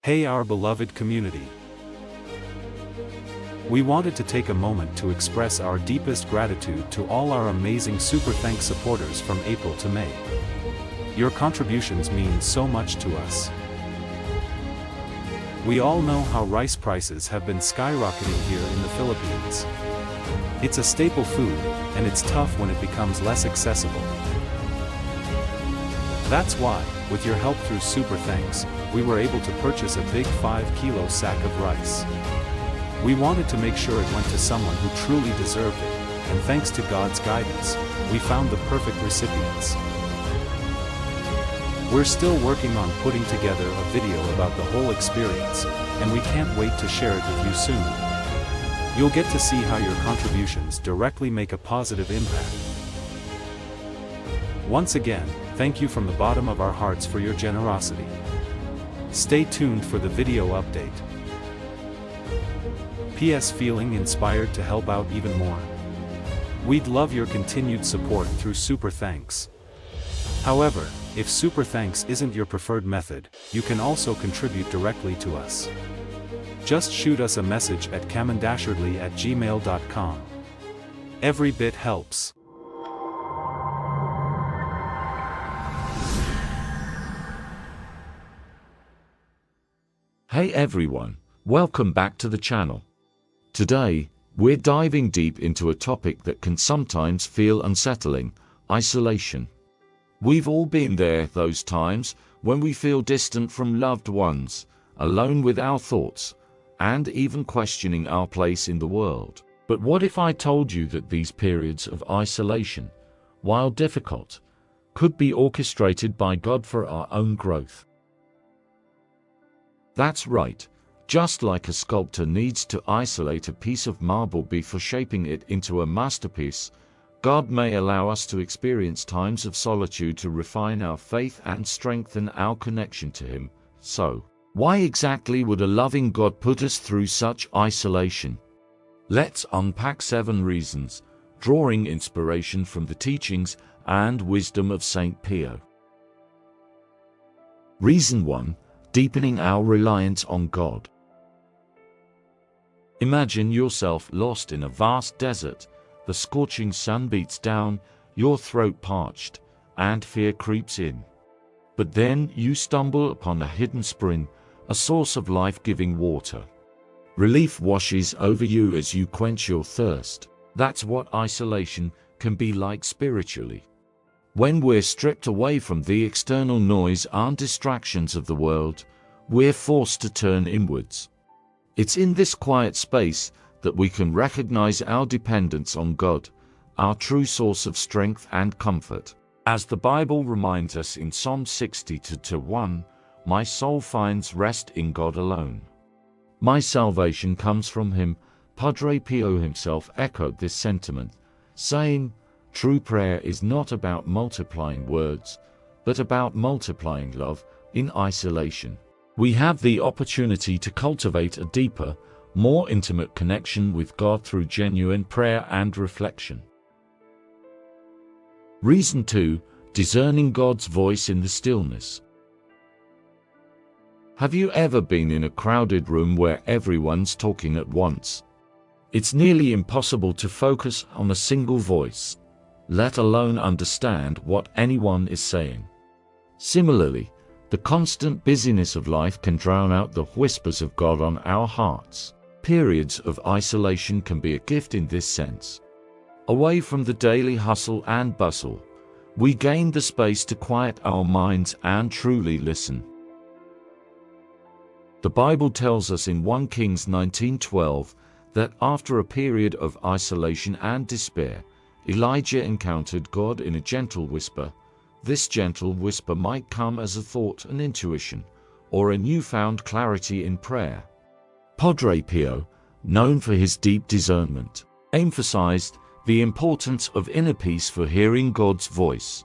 Hey our beloved community. We wanted to take a moment to express our deepest gratitude to all our amazing Super Thanks supporters from April to May. Your contributions mean so much to us. We all know how rice prices have been skyrocketing here in the Philippines. It's a staple food, and it's tough when it becomes less accessible. That's why, with your help through Super Thanks, we were able to purchase a big 5-kilo sack of rice. We wanted to make sure it went to someone who truly deserved it, and thanks to God's guidance, we found the perfect recipients. We're still working on putting together a video about the whole experience, and we can't wait to share it with you soon. You'll get to see how your contributions directly make a positive impact. Once again, thank you from the bottom of our hearts for your generosity. Stay tuned for the video update. P.S. Feeling inspired to help out even more? We'd love your continued support through Super Thanks. However, if Super Thanks isn't your preferred method, you can also contribute directly to us. Just shoot us a message at cma.ytchannel. Every bit helps. Hey everyone, welcome back to the channel. Today, we're diving deep into a topic that can sometimes feel unsettling: isolation. We've all been there, those times when we feel distant from loved ones, alone with our thoughts, and even questioning our place in the world. But what if I told you that these periods of isolation, while difficult, could be orchestrated by God for our own growth? That's right. Just like a sculptor needs to isolate a piece of marble before shaping it into a masterpiece, God may allow us to experience times of solitude to refine our faith and strengthen our connection to Him. So, why exactly would a loving God put us through such isolation? Let's unpack 7 reasons, drawing inspiration from the teachings and wisdom of St. Pio. Reason 1. Deepening our reliance on God. Imagine yourself lost in a vast desert. The scorching sun beats down, your throat parched, and fear creeps in. But then you stumble upon a hidden spring, a source of life-giving water. Relief washes over you as you quench your thirst. That's what isolation can be like spiritually. When we're stripped away from the external noise and distractions of the world, we're forced to turn inwards. It's in this quiet space that we can recognize our dependence on God, our true source of strength and comfort. As the Bible reminds us in Psalm 60:1, "My soul finds rest in God alone. My salvation comes from Him." Padre Pio himself echoed this sentiment, saying, "True prayer is not about multiplying words, but about multiplying love." In isolation, we have the opportunity to cultivate a deeper, more intimate connection with God through genuine prayer and reflection. Reason 2. Discerning God's voice in the stillness. Have you ever been in a crowded room where everyone's talking at once? It's nearly impossible to focus on a single voice, let alone understand what anyone is saying. Similarly, the constant busyness of life can drown out the whispers of God on our hearts. Periods of isolation can be a gift in this sense. Away from the daily hustle and bustle, we gain the space to quiet our minds and truly listen. The Bible tells us in 1 Kings 19:12 that after a period of isolation and despair, Elijah encountered God in a gentle whisper. This gentle whisper might come as a thought, an intuition, or a newfound clarity in prayer. Padre Pio, known for his deep discernment, emphasized the importance of inner peace for hearing God's voice.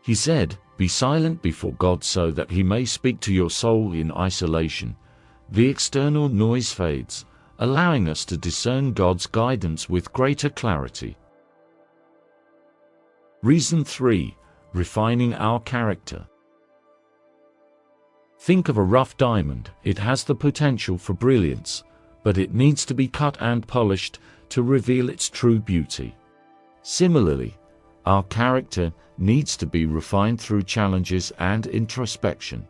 He said, "Be silent before God so that He may speak to your soul." In isolation, the external noise fades, allowing us to discern God's guidance with greater clarity. Reason 3. Refining our character. Think of a rough diamond. It has the potential for brilliance, but it needs to be cut and polished to reveal its true beauty. Similarly, our character needs to be refined through challenges and introspection.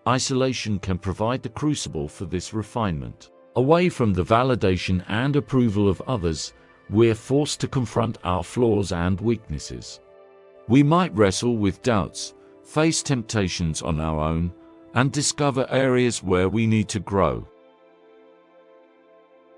Isolation can provide the crucible for this refinement. Away from the validation and approval of others, we're forced to confront our flaws and weaknesses. We might wrestle with doubts, face temptations on our own, and discover areas where we need to grow.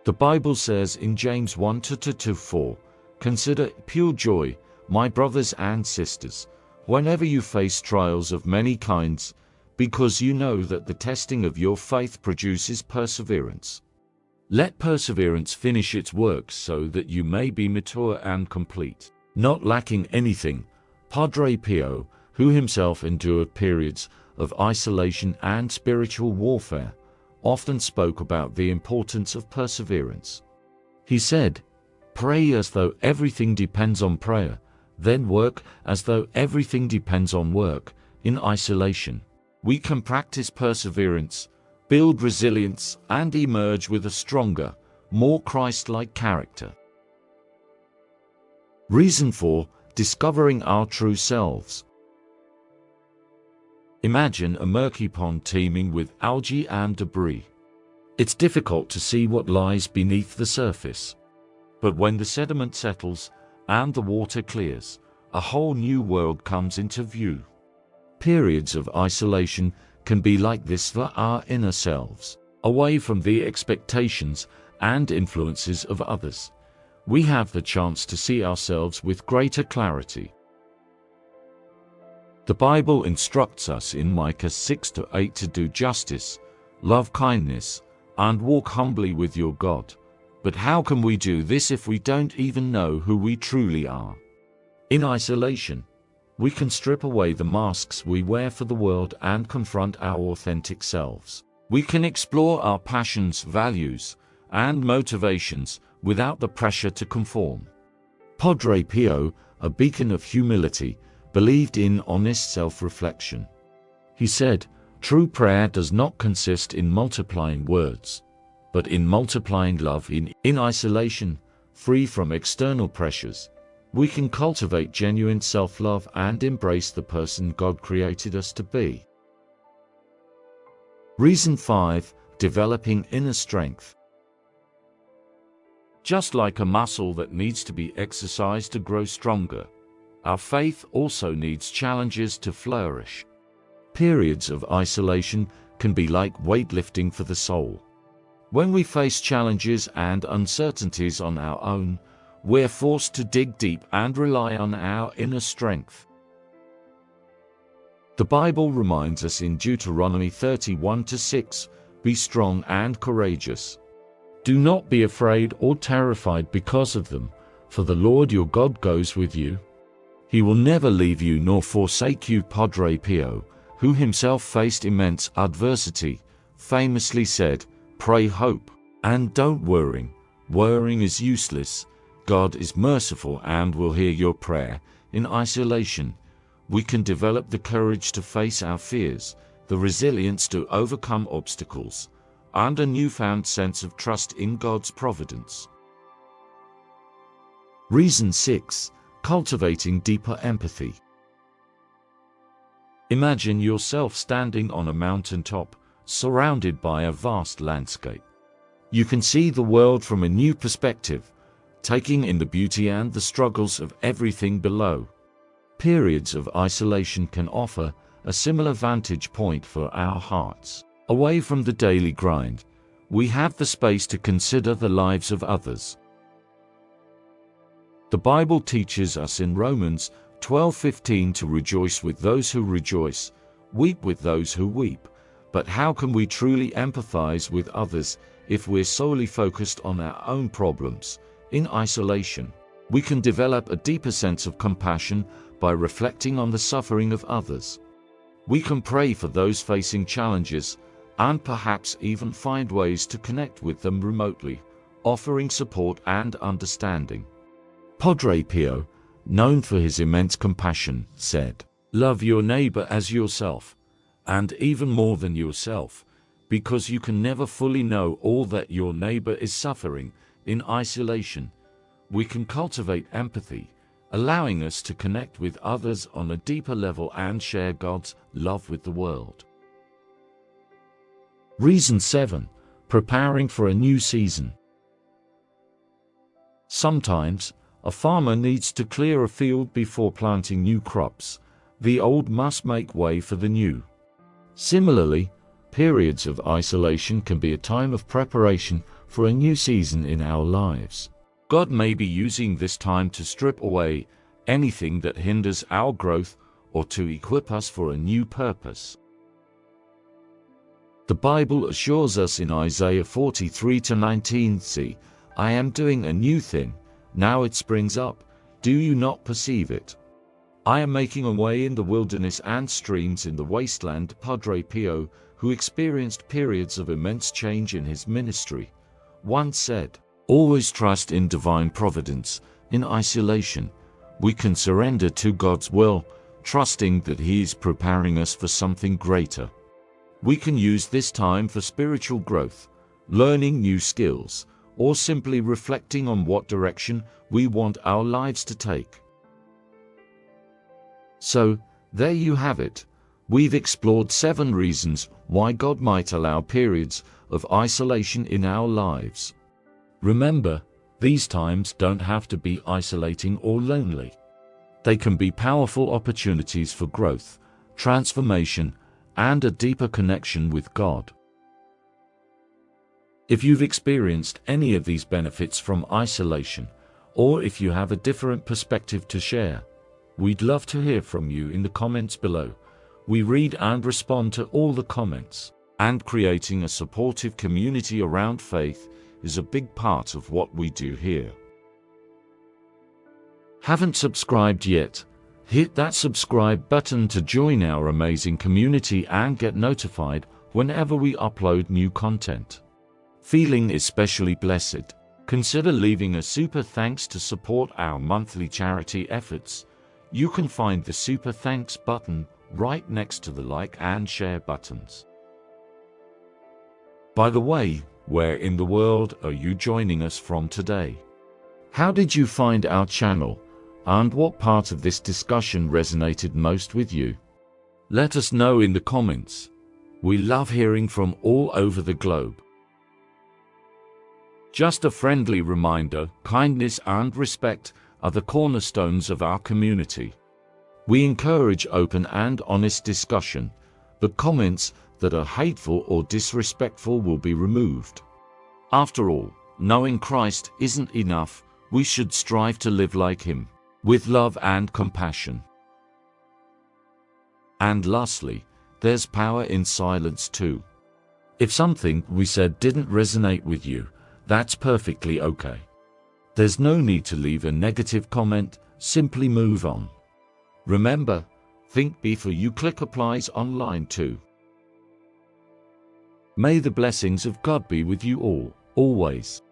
The Bible says in James 1:2-4, "Consider it pure joy, my brothers and sisters, whenever you face trials of many kinds, because you know that the testing of your faith produces perseverance. Let perseverance finish its work so that you may be mature and complete, not lacking anything." Padre Pio, who himself endured periods of isolation and spiritual warfare, often spoke about the importance of perseverance. He said, "Pray as though everything depends on prayer, then work as though everything depends on work." In isolation, we can practice perseverance, build resilience, and emerge with a stronger, more Christ-like character. Reason 4: Discovering our true selves. Imagine a murky pond teeming with algae and debris. It's difficult to see what lies beneath the surface. But when the sediment settles and the water clears, a whole new world comes into view. Periods of isolation can be like this for our inner selves. Away from the expectations and influences of others, we have the chance to see ourselves with greater clarity. The Bible instructs us in Micah 6:8 to do justice, love kindness, and walk humbly with your God. But how can we do this if we don't even know who we truly are? In isolation, we can strip away the masks we wear for the world and confront our authentic selves. We can explore our passions, values, and motivations without the pressure to conform. Padre Pio, a beacon of humility, believed in honest self-reflection. He said, "True prayer does not consist in multiplying words, but in multiplying love." In isolation, free from external pressures, we can cultivate genuine self-love and embrace the person God created us to be. Reason 5: Developing inner strength. Just like a muscle that needs to be exercised to grow stronger, our faith also needs challenges to flourish. Periods of isolation can be like weightlifting for the soul. When we face challenges and uncertainties on our own, we're forced to dig deep and rely on our inner strength. The Bible reminds us in Deuteronomy 31:6, "Be strong and courageous. Do not be afraid or terrified because of them, for the Lord your God goes with you. He will never leave you nor forsake you." Padre Pio, who himself faced immense adversity, famously said, "Pray, hope, and don't worry. Worrying is useless. God is merciful and will hear your prayer." In isolation, we can develop the courage to face our fears, the resilience to overcome obstacles, and a newfound sense of trust in God's providence. Reason 6: Cultivating deeper empathy. Imagine yourself standing on a mountaintop, surrounded by a vast landscape. You can see the world from a new perspective, taking in the beauty and the struggles of everything below. Periods of isolation can offer a similar vantage point for our hearts. Away from the daily grind, we have the space to consider the lives of others. The Bible teaches us in Romans 12:15 to rejoice with those who rejoice, weep with those who weep. But how can we truly empathize with others if we're solely focused on our own problems? In isolation, we can develop a deeper sense of compassion by reflecting on the suffering of others. We can pray for those facing challenges and perhaps even find ways to connect with them remotely, offering support and understanding. Padre Pio, known for his immense compassion, said, "Love your neighbor as yourself, and even more than yourself, because you can never fully know all that your neighbor is suffering in isolation. We can cultivate empathy, allowing us to connect with others on a deeper level and share God's love with the world. Reason 7. Preparing for a new season. Sometimes, a farmer needs to clear a field before planting new crops. The old must make way for the new. Similarly, periods of isolation can be a time of preparation for a new season in our lives. God may be using this time to strip away anything that hinders our growth or to equip us for a new purpose. The Bible assures us in Isaiah 43:19, "See, I am doing a new thing, now it springs up, do you not perceive it? I am making a way in the wilderness and streams in the wasteland." Padre Pio, who experienced periods of immense change in his ministry, once said, "Always trust in divine providence. In isolation, we can surrender to God's will, trusting that He is preparing us for something greater. We can use this time for spiritual growth, learning new skills, or simply reflecting on what direction we want our lives to take." So, there you have it. We've explored 7 reasons why God might allow periods of isolation in our lives. Remember, these times don't have to be isolating or lonely. They can be powerful opportunities for growth, transformation, and a deeper connection with God. If you've experienced any of these benefits from isolation, or if you have a different perspective to share, we'd love to hear from you in the comments below. We read and respond to all the comments, and creating a supportive community around faith is a big part of what we do here. Haven't subscribed yet? Hit that subscribe button to join our amazing community and get notified whenever we upload new content. Feeling especially blessed? Consider leaving a super thanks to support our monthly charity efforts. You can find the super thanks button right next to the like and share buttons. By the way, where in the world are you joining us from today? How did you find our channel? And what part of this discussion resonated most with you? Let us know in the comments. We love hearing from all over the globe. Just a friendly reminder, kindness and respect are the cornerstones of our community. We encourage open and honest discussion, but comments that are hateful or disrespectful will be removed. After all, knowing Christ isn't enough. We should strive to live like Him, with love and compassion. And lastly, there's power in silence too. If something we said didn't resonate with you, that's perfectly okay. There's no need to leave a negative comment, simply move on. Remember, think before you click applies online too. May the blessings of God be with you all, always.